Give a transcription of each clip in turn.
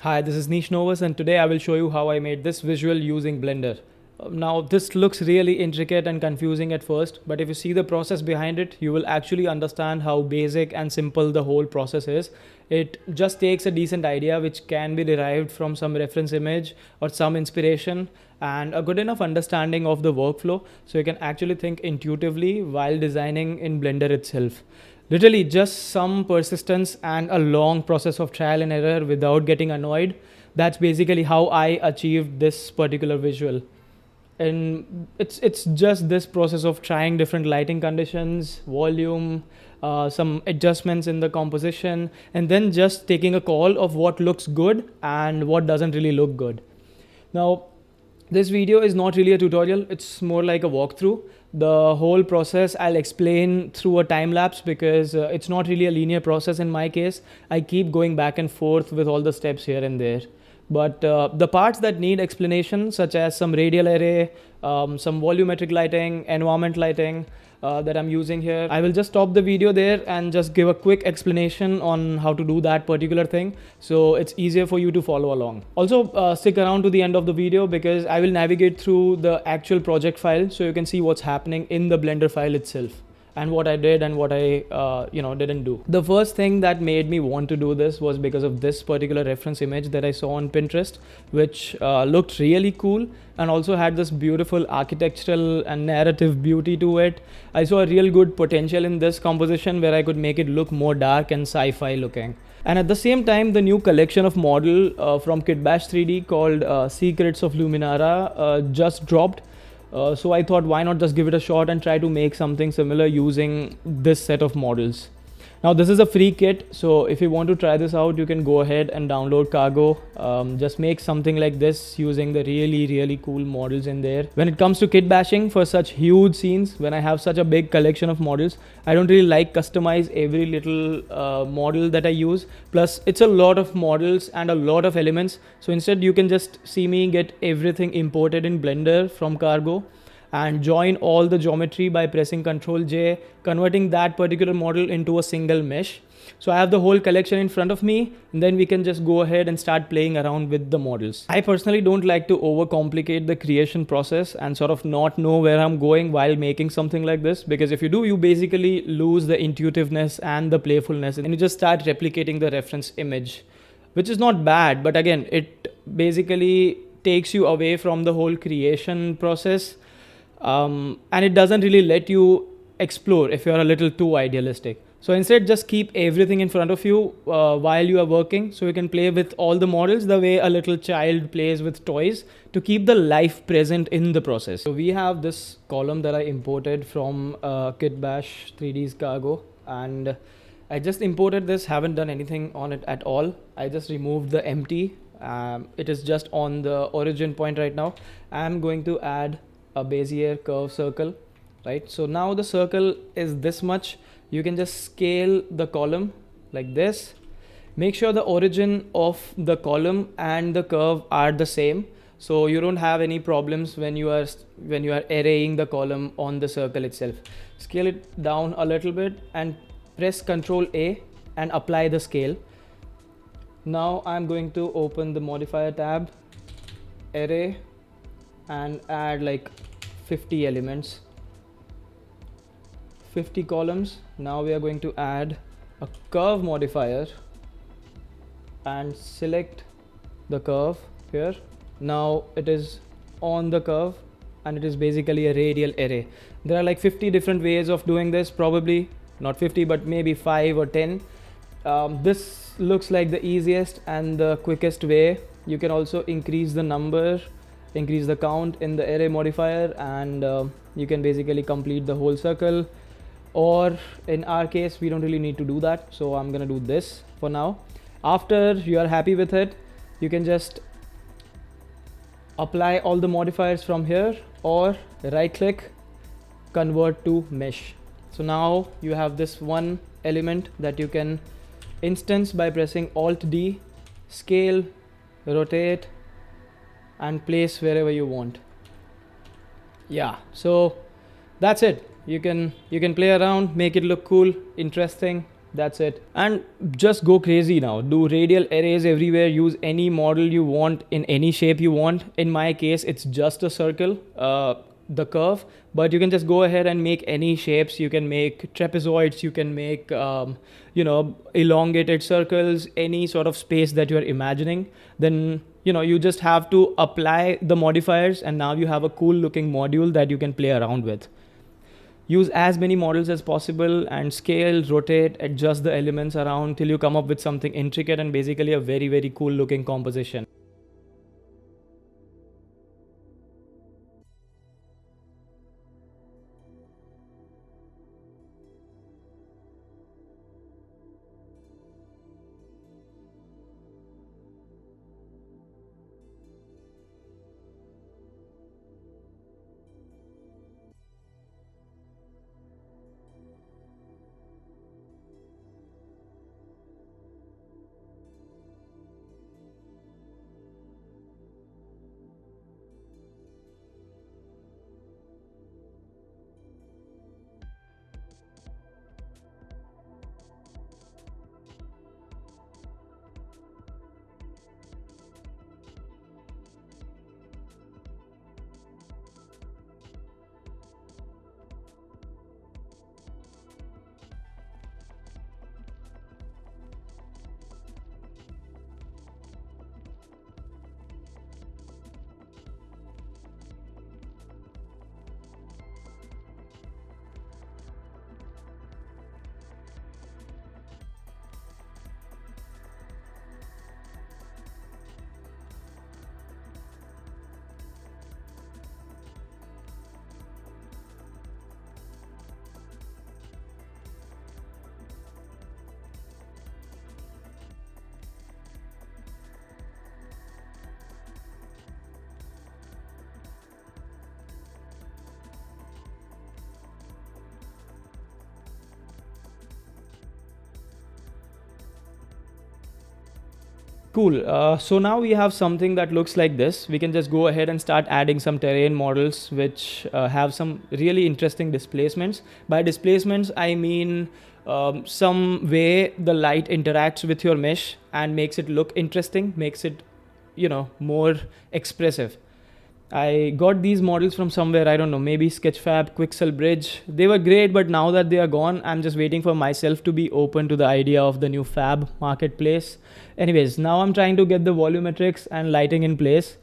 Hi, this is Novus and today I will show you how I made this visual using Blender. Now this looks really intricate and confusing at first, but if you see the process behind it, you will actually understand how basic and simple the whole process is. It just takes a decent idea which can be derived from some reference image or some inspiration and a good enough understanding of the workflow so you can actually think intuitively while designing in Blender itself. Literally just some persistence and a long process of trial and error without getting annoyed. That's basically how I achieved this particular visual. And it's just this process of trying different lighting conditions, volume, some adjustments in the composition, and then just taking a call of what looks good and what doesn't really look good. Now, this video is not really a tutorial, it's more like a walkthrough. The whole process I'll explain through a time lapse because it's not really a linear process in my case. I keep going back and forth with all the steps here and there. But the parts that need explanation, such as some radial array, some volumetric lighting, environment lighting, that I'm using here, I will just stop the video there and just give a quick explanation on how to do that particular thing so it's easier for you to follow along. Also stick around to the end of the video because I will navigate through the actual project file so you can see what's happening in the Blender file itself and what I did and what I didn't do. The first thing that made me want to do this was because of this particular reference image that I saw on Pinterest, which looked really cool and also had this beautiful architectural and narrative beauty to it. I saw a real good potential in this composition where I could make it look more dark and sci-fi looking. And at the same time, the new collection of model from Kitbash 3D called Secrets of Luminara just dropped. So I thought, why not just give it a shot and try to make something similar using this set of models. Now this is a free kit, so if you want to try this out, you can go ahead and download Cargo. Just make something like this using the really cool models in there. When it comes to kit bashing for such huge scenes, when I have such a big collection of models, I don't really like customize every little model that I use. Plus it's a lot of models and a lot of elements. So instead you can just see me get everything imported in Blender from Cargo and join all the geometry by pressing Ctrl J, converting that particular model into a single mesh. So I have the whole collection in front of me, and then we can just go ahead and start playing around with the models. I personally don't like to overcomplicate the creation process and sort of not know where I'm going while making something like this, because if you do, you basically lose the intuitiveness and the playfulness and you just start replicating the reference image, which is not bad, but again, it basically takes you away from the whole creation process. And it doesn't really let you explore if you're a little too idealistic. So instead, just keep everything in front of you while you are working, so you can play with all the models the way a little child plays with toys to keep the life present in the process. So we have this column that I imported from Kitbash 3D's Cargo, and I just imported this, haven't done anything on it at all. I just removed the empty. It is just on the origin point right now. I'm going to add a Bezier curve circle, right? So now the circle is this much. You can just scale the column like this. Make sure the origin of the column and the curve are the same, so you don't have any problems when you are arraying the column on the circle itself. Scale it down a little bit and press Ctrl A and apply the scale. Now I'm going to open the modifier tab, array, and add like 50 elements, 50 columns. Now we are going to add a curve modifier and select the curve here. Now it is on the curve and it is basically a radial array. There are like 50 different ways of doing this, probably not 50 but maybe 5 or 10. This looks like the easiest and the quickest way. You can also increase the number, increase the count in the array modifier, and you can basically complete the whole circle. Or in our case, we don't really need to do that, so I'm gonna do this for now. After you are happy with it, you can just apply all the modifiers from here or right click, convert to mesh. So now you have this one element that you can instance by pressing Alt D, scale, rotate, and place wherever you want. Yeah, so that's it. You can play around, make it look cool, interesting, That's it. And just go crazy now. Do radial arrays everywhere. Use any model you want in any shape you want. In my case, it's just a circle, the curve. But you can just go ahead and make any shapes. You can make trapezoids. You can make, elongated circles, any sort of space that you're imagining. Then, you just have to apply the modifiers, and now you have a cool looking module that you can play around with. Use as many models as possible and scale, rotate, adjust the elements around till you come up with something intricate and basically a very, very cool looking composition. Cool. So now we have something that looks like this. We can just go ahead and start adding some terrain models which have some really interesting displacements. By displacements, I mean some way the light interacts with your mesh and makes it look interesting, makes it, more expressive. I got these models from somewhere, I don't know, maybe Sketchfab, Quixel Bridge. They were great, but now that they are gone, I'm just waiting for myself to be open to the idea of the new fab marketplace. Anyways, now I'm trying to get the volumetrics and lighting in place.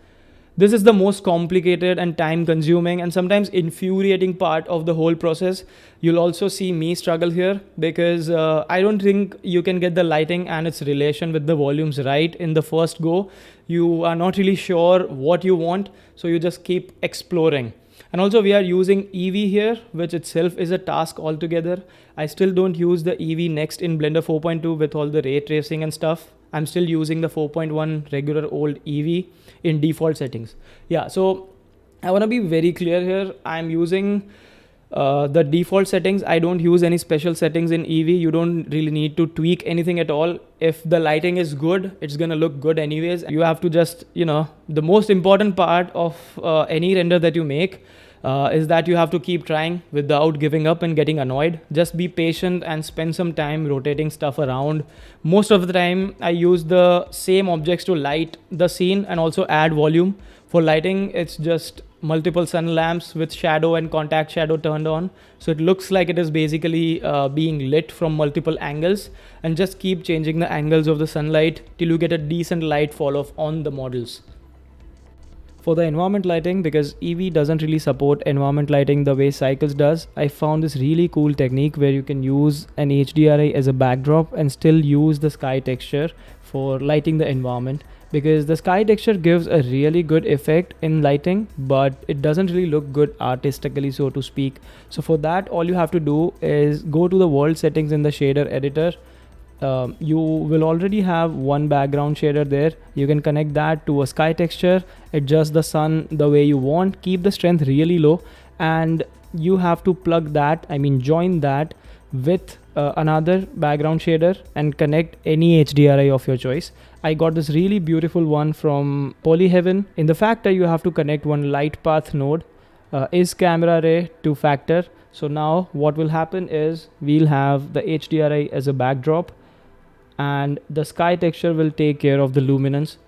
This is the most complicated and time consuming and sometimes infuriating part of the whole process. You'll also see me struggle here because I don't think you can get the lighting and its relation with the volumes right in the first go. You are not really sure what you want, so you just keep exploring. And also we are using Eevee here, which itself is a task altogether. I still don't use the Eevee next in Blender 4.2 with all the ray tracing and stuff. I'm still using the 4.1 regular old Eevee in default settings. Yeah, so I want to be very clear here. I'm using the default settings. I don't use any special settings in Eevee. You don't really need to tweak anything at all. If the lighting is good, it's gonna look good anyways. You have to just, the most important part of any render that you make is that you have to keep trying without giving up and getting annoyed. Just be patient and spend some time rotating stuff around. Most of the time I use the same objects to light the scene and also add volume. For lighting, it's just multiple sun lamps with shadow and contact shadow turned on. So it looks like it is basically being lit from multiple angles, and just keep changing the angles of the sunlight till you get a decent light fall off on the models. For the environment lighting, because Eevee doesn't really support environment lighting the way Cycles does, I found this really cool technique where you can use an HDRI as a backdrop and still use the sky texture for lighting the environment, because the sky texture gives a really good effect in lighting, but it doesn't really look good artistically, so to speak. So for that, all you have to do is go to the world settings in the shader editor. You will already have one background shader there. You can connect that to a sky texture, adjust the sun the way you want, keep the strength really low, and you have to plug that, join that with another background shader and connect any HDRI of your choice. I got this really beautiful one from Polyheaven. In the factor, you have to connect one light path node, is camera ray to factor. So now what will happen is we'll have the HDRI as a backdrop, and the sky texture will take care of the luminance.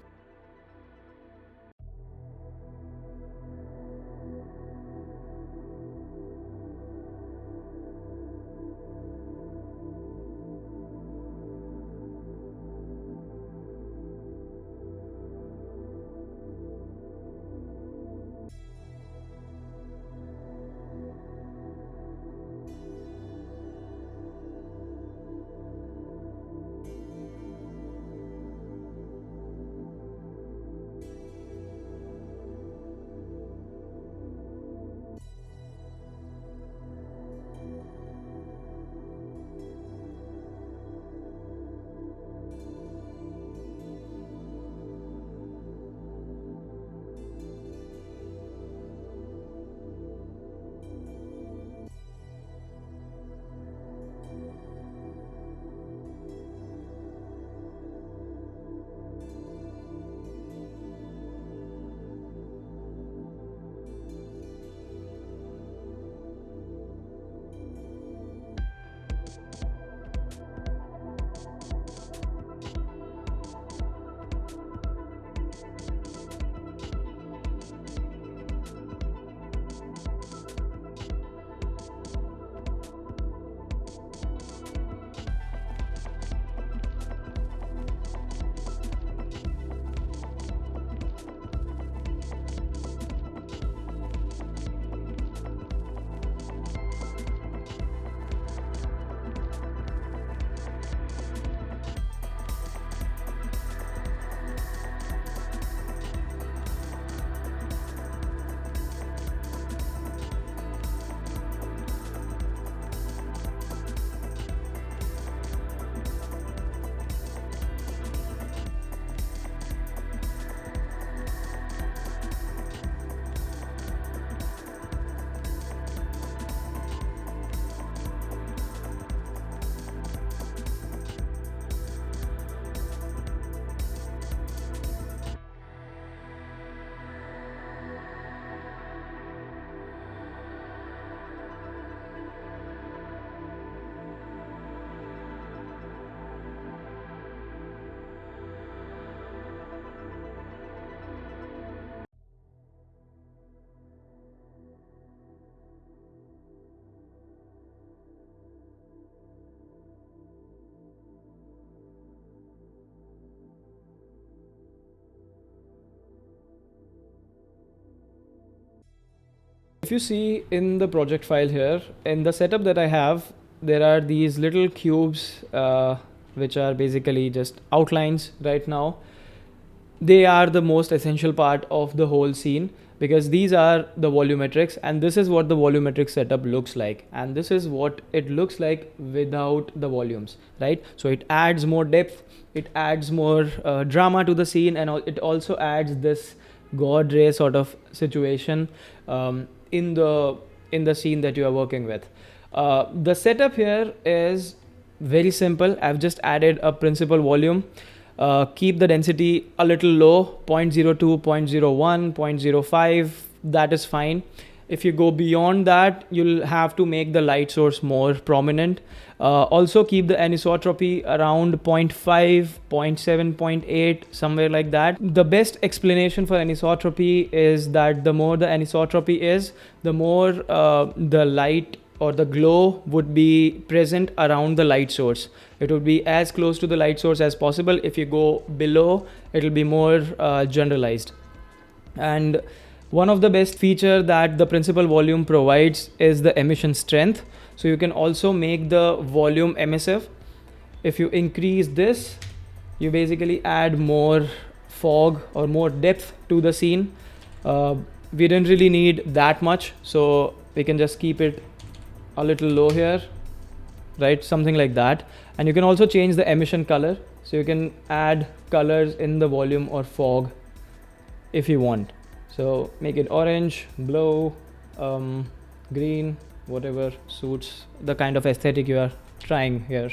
If you see in the project file here, in the setup that I have, there are these little cubes which are basically just outlines right now. They are the most essential part of the whole scene because these are the volumetrics, and this is what the volumetric setup looks like, and this is what it looks like without the volumes, right? So it adds more depth, it adds more drama to the scene, and it also adds this god ray sort of situation in the scene that you are working with. The setup here is very simple. I've just added a principal volume. Keep the density a little low, 0.02, 0.01, 0.05, that is fine. If you go beyond that, you'll have to make the light source more prominent. Also keep the anisotropy around 0.5, 0.7, 0.8, somewhere like that. The best explanation for anisotropy is that the more the anisotropy is, the more the light or the glow would be present around the light source. It would be as close to the light source as possible. If you go below, it will be more generalized. And one of the best feature that the principal volume provides is the emission strength. So you can also make the volume emissive. If you increase this, you basically add more fog or more depth to the scene. We didn't really need that much, so we can just keep it a little low here, right? Something like that. And you can also change the emission color. So you can add colors in the volume or fog if you want. So make it orange, blue, green, whatever suits the kind of aesthetic you are trying here.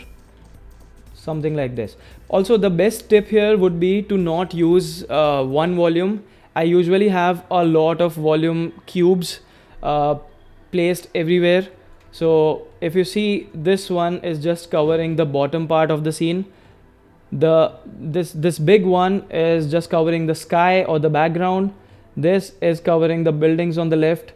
Something like this. Also, the best tip here would be to not use one volume. I usually have a lot of volume cubes placed everywhere. So if you see, this one is just covering the bottom part of the scene. This big one is just covering the sky or the background. This is covering the buildings on the left,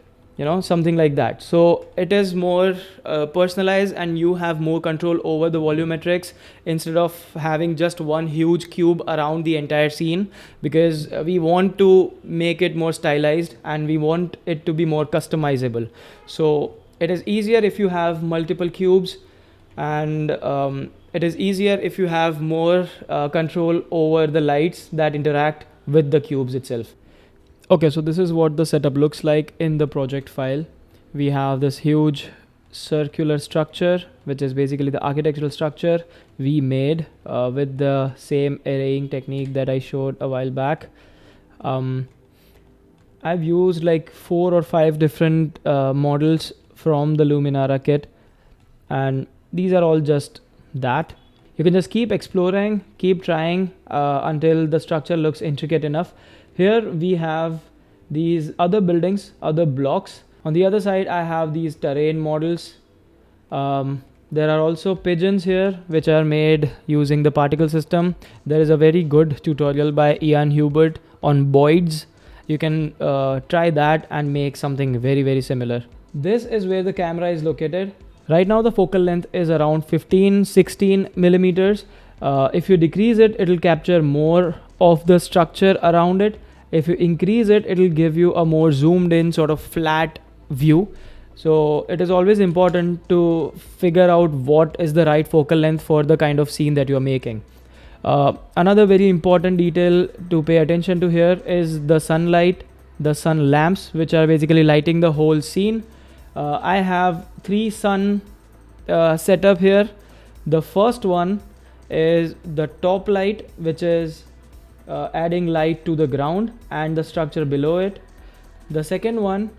something like that. So it is more personalized, and you have more control over the volumetrics instead of having just one huge cube around the entire scene, because we want to make it more stylized and we want it to be more customizable. So it is easier if you have multiple cubes, and it is easier if you have more control over the lights that interact with the cubes itself. Okay, so this is what the setup looks like in the project file. We have this huge circular structure, which is basically the architectural structure we made with the same arraying technique that I showed a while back. I've used like 4 or 5 different models from the Luminara kit, and these are all just that. You can just keep exploring, keep trying until the structure looks intricate enough. Here we have these other buildings, other blocks. On the other side, I have these terrain models. There are also pigeons here, which are made using the particle system. There is a very good tutorial by Ian Hubert on Boids. You can try that and make something very, very similar. This is where the camera is located. Right now the focal length is around 15-16 millimeters. If you decrease it, it'll capture more of the structure around it. If you increase it, it'll give you a more zoomed in sort of flat view. So it is always important to figure out what is the right focal length for the kind of scene that you're making. Another very important detail to pay attention to here is the sunlight, the sun lamps, which are basically lighting the whole scene. I have 3 sun set up here. The first one is the top light, which is adding light to the ground and the structure below it. The second one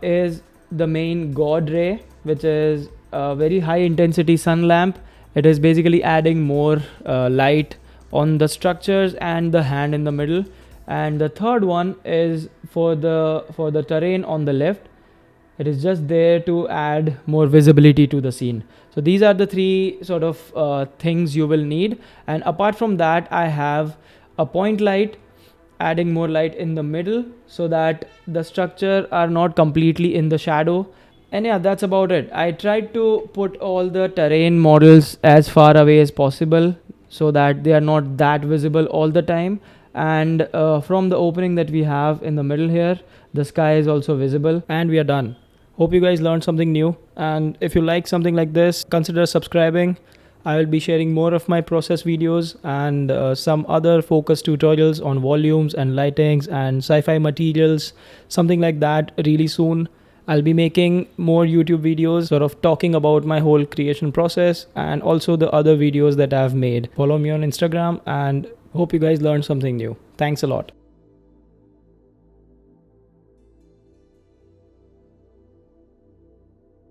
is the main god ray, which is a very high intensity sun lamp. It is basically adding more light on the structures and the hand in the middle. And the third one is for the terrain on the left. It is just there to add more visibility to the scene. So these are the 3 sort of things you will need. And apart from that, I have a point light, adding more light in the middle so that the structure are not completely in the shadow. And yeah, that's about it. I tried to put all the terrain models as far away as possible so that they are not that visible all the time. And from the opening that we have in the middle here, the sky is also visible, and we are done. Hope you guys learned something new, and if you like something like this, consider subscribing. I will be sharing more of my process videos and some other focus tutorials on volumes and lightings and sci-fi materials, something like that really soon. I'll be making more YouTube videos sort of talking about my whole creation process and also the other videos that I've made. Follow me on Instagram, and hope you guys learned something new. Thanks a lot.